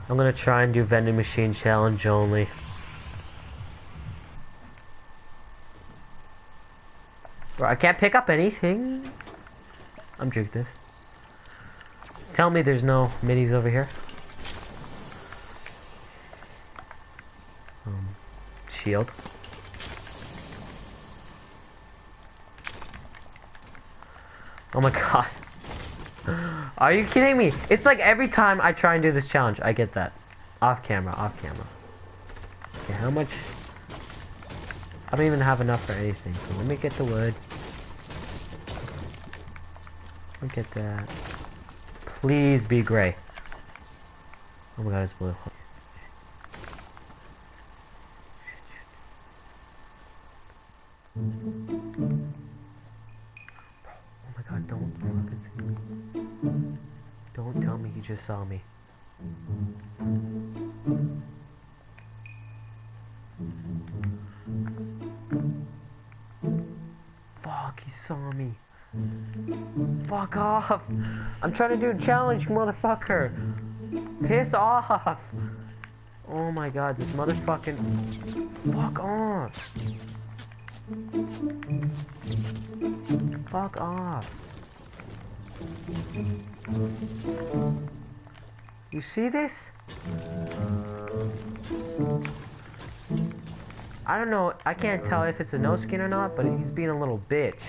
I'm gonna try and do vending machine challenge only. Bro, I can't pick up anything. I'm drink this. Tell me there's no minis over here. Shield. Oh my god. Are you kidding me? It's like every time I try and do this challenge, I get that. Off camera, off camera. Okay, how much? I don't even have enough for anything, so let me get the wood. Look at that. Please be gray. Oh my god, it's blue. Oh my god, don't fucking see me. Don't tell me he just saw me. Fuck, he saw me. Fuck off! I'm trying to do a challenge, motherfucker! Piss off! Oh my god, this motherfucking... Fuck off! Fuck off! You see this? I don't know, I can't tell if it's a no skin or not, but he's being a little bitch.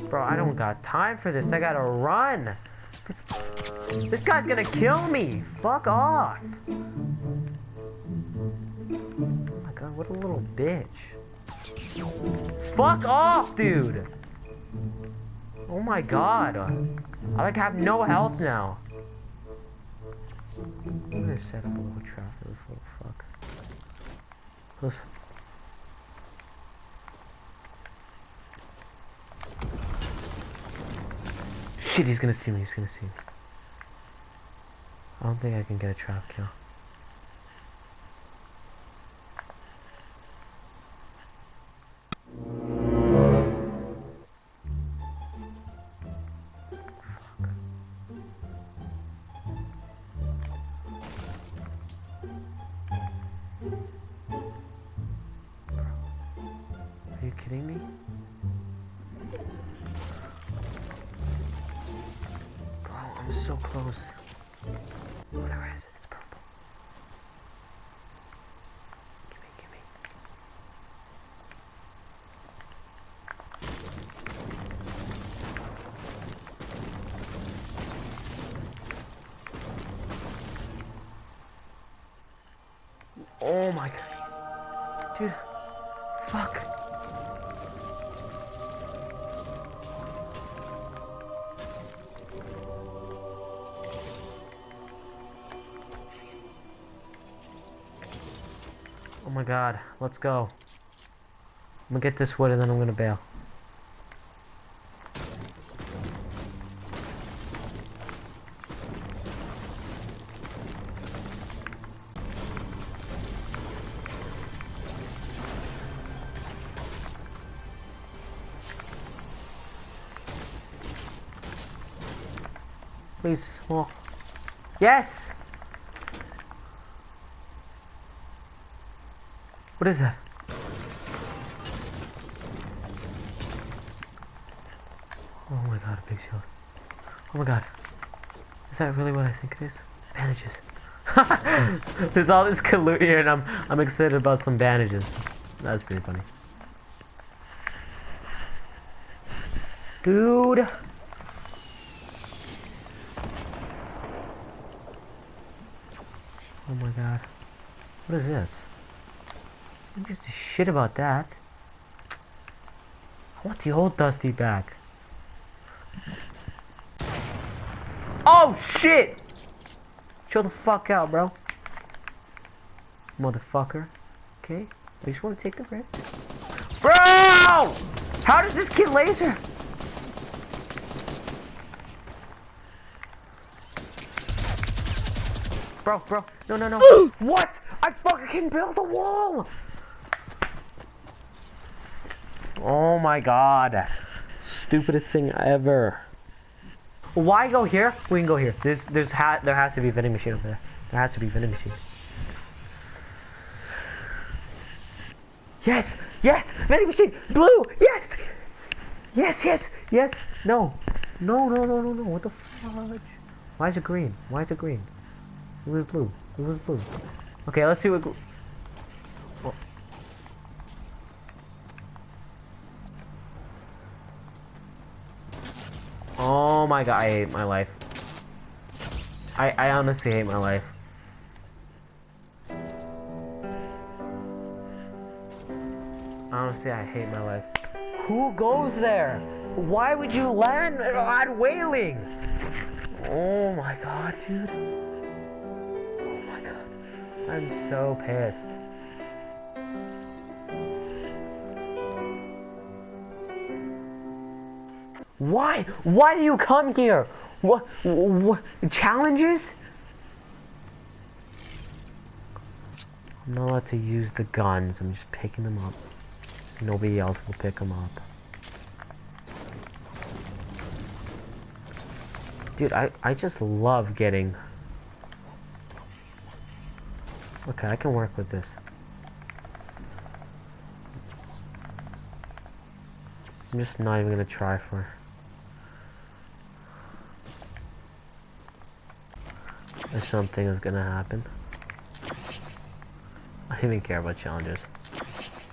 Bro, I don't got time for this. I gotta run. This guy's gonna kill me. Fuck off. Oh my god, what a little bitch. Fuck off, dude. Oh my god. I like have no health now. I'm gonna set up a little trap for this little fuck. Shit, he's gonna see me, he's gonna see me. I don't think I can get a trap kill. Fuck. Are you kidding me? I'm so close. Oh, there it is. It's purple. Gimme, gimme. Oh my god. Dude. Fuck. Oh my god, let's go. I'm gonna get this wood and then I'm gonna bail. Please, oh. Yes! What is that? Oh my god, a big shield. Oh my god. Is that really what I think it is? Bandages. There's all this loot here and I'm excited about some bandages. That's pretty funny. Dude. Oh my god. What is this? I don't give a shit about that. I want the old Dusty back. Oh shit! Chill the fuck out, bro. Motherfucker. Okay? I just want to take the risk. Bro! How does this kid laser? Bro, no. What? I fucking built a wall! Oh my god. Stupidest thing ever. Why go here? We can go here. There has to be a vending machine over there. There has to be a vending machine. Yes! Yes! Vending machine! Blue! Yes! Yes, yes, yes! No! No, no, no, no, no. What the fudge? Why is it green? Why is it green? It was blue. It was blue. Okay, let's see what... Oh. Oh my god, I hate my life. I honestly hate my life. Honestly, I hate my life. Who goes there? Why would you land on whaling? Oh my god, dude. Oh my god. I'm so pissed. Why? Why do you come here? What challenges? I'm not allowed to use the guns. I'm just picking them up. Nobody else will pick them up. Dude, I just love getting... Okay, I can work with this. I'm just not even gonna try for... if something is gonna happen. I don't even care about challenges.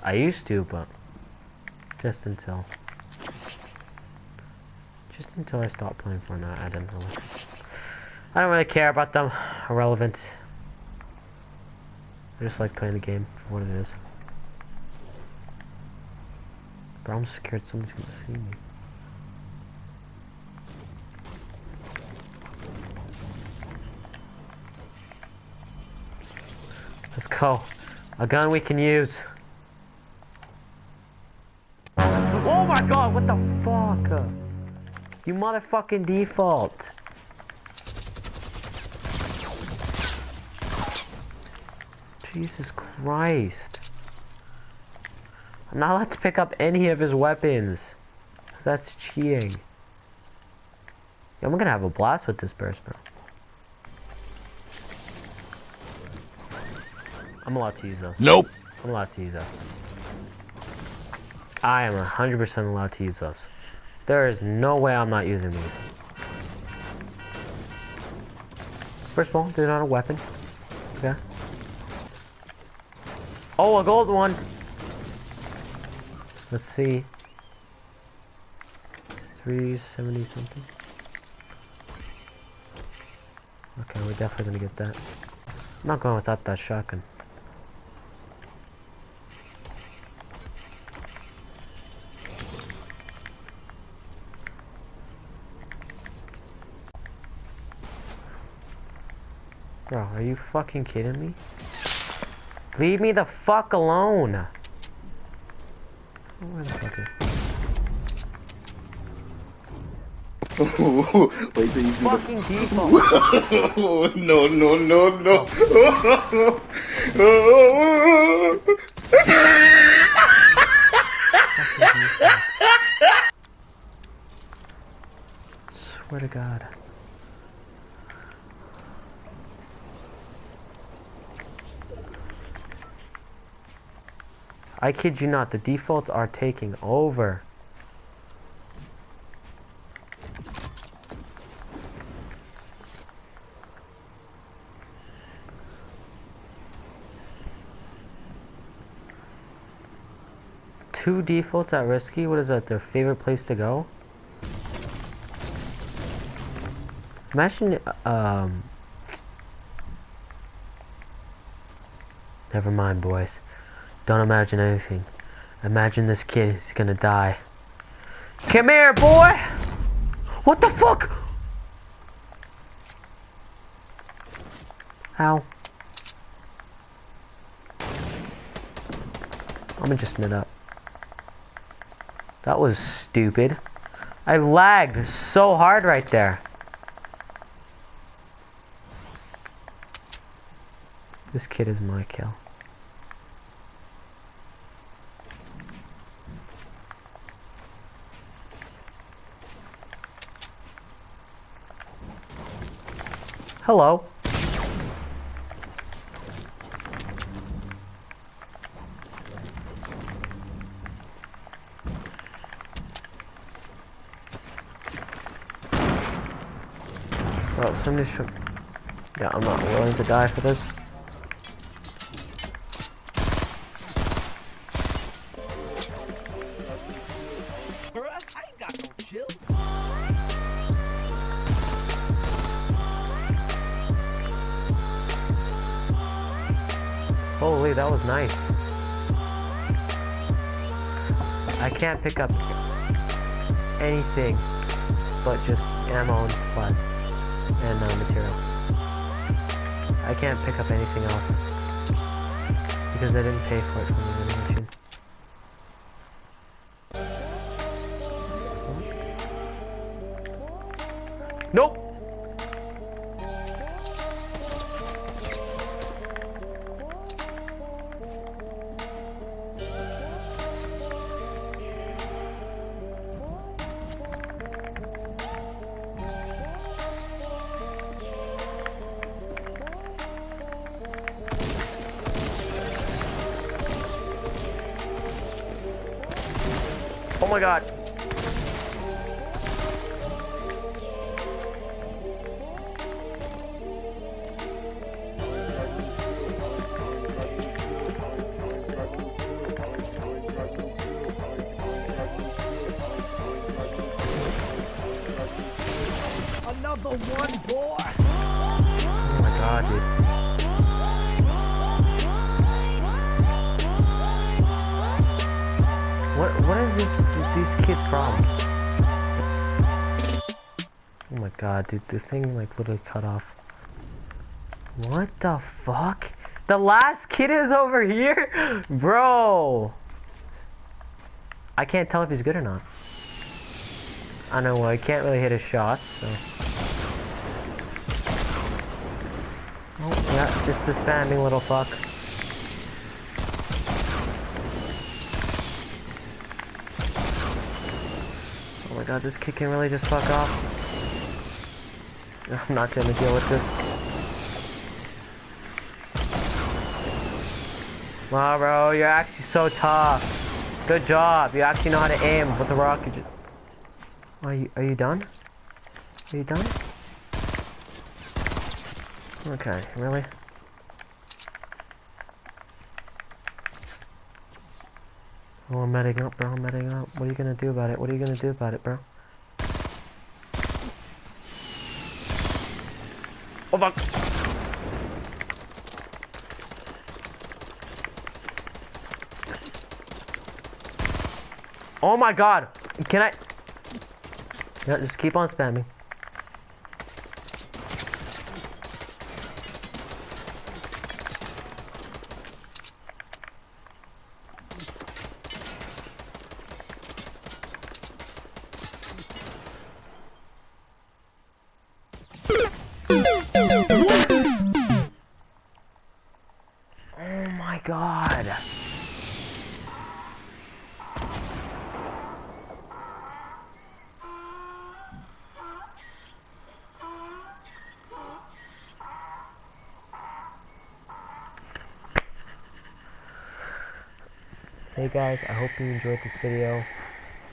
I used to, but just until I stopped playing Fortnite, I don't really care about them. Irrelevant. I just like playing the game for what it is. But I'm scared someone's gonna see me. Let's go. A gun we can use. Oh my god, what the fuck? You motherfucking default. Jesus Christ. I'm not allowed to pick up any of his weapons. That's cheating. Yeah, I'm gonna have a blast with this burst, bro. I'm allowed to use those. Nope. I'm allowed to use those. I am 100% allowed to use those. There is no way I'm not using these. First of all, they're not a weapon. Okay. Oh, a gold one. Let's see. 370 something. Okay, we're definitely gonna get that. I'm not going without that shotgun. Bro, are you fucking kidding me? Leave me the fuck alone! Where the fuck is... Wait till you see fucking the... default! No, no, no, no. Swear to God. I kid you not, the defaults are taking over. Two defaults at risky? What is that, their favorite place to go? Imagine, never mind, boys. Don't imagine anything. Imagine this kid is gonna die. Come here, boy! What the fuck? How? I'm gonna just mid up. That was stupid. I lagged so hard right there. This kid is my kill. Hello. Well, somebody's trying. Yeah, I'm not willing to die for this. I ain't got no chill. Holy, that was nice. I can't pick up anything but just ammo and supplies and material. I can't pick up anything else because I didn't pay for it from the animation. Nope. Oh my god. Another one, boy. Oh my god, dude. What is these kids' problem? Oh my god, dude, the thing like literally cut off. What the fuck? The last kid is over here? Bro! I can't tell if he's good or not. I know, well, I can't really hit his shots, so. Oh, yeah, just the spamming little fuck. Oh my god, this kid can really just fuck off. I'm not gonna deal with this. Wow, bro, you're actually so tough. Good job. You actually know how to aim with the rocket. Are you done? Are you done? Okay, really? Oh, I'm medding up, bro. I'm medding up. What are you gonna do about it? What are you gonna do about it, bro? Oh, fuck. Oh my god. Can I? Yeah, just keep on spamming. Oh my god. Hey guys, I hope you enjoyed this video.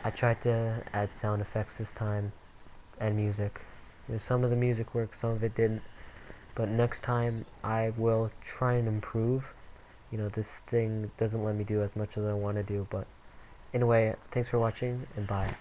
I tried to add sound effects this time and music. Some of the music worked, some of it didn't. But next time I will try and improve. You know, this thing doesn't let me do as much as I want to do, but anyway, thanks for watching and bye.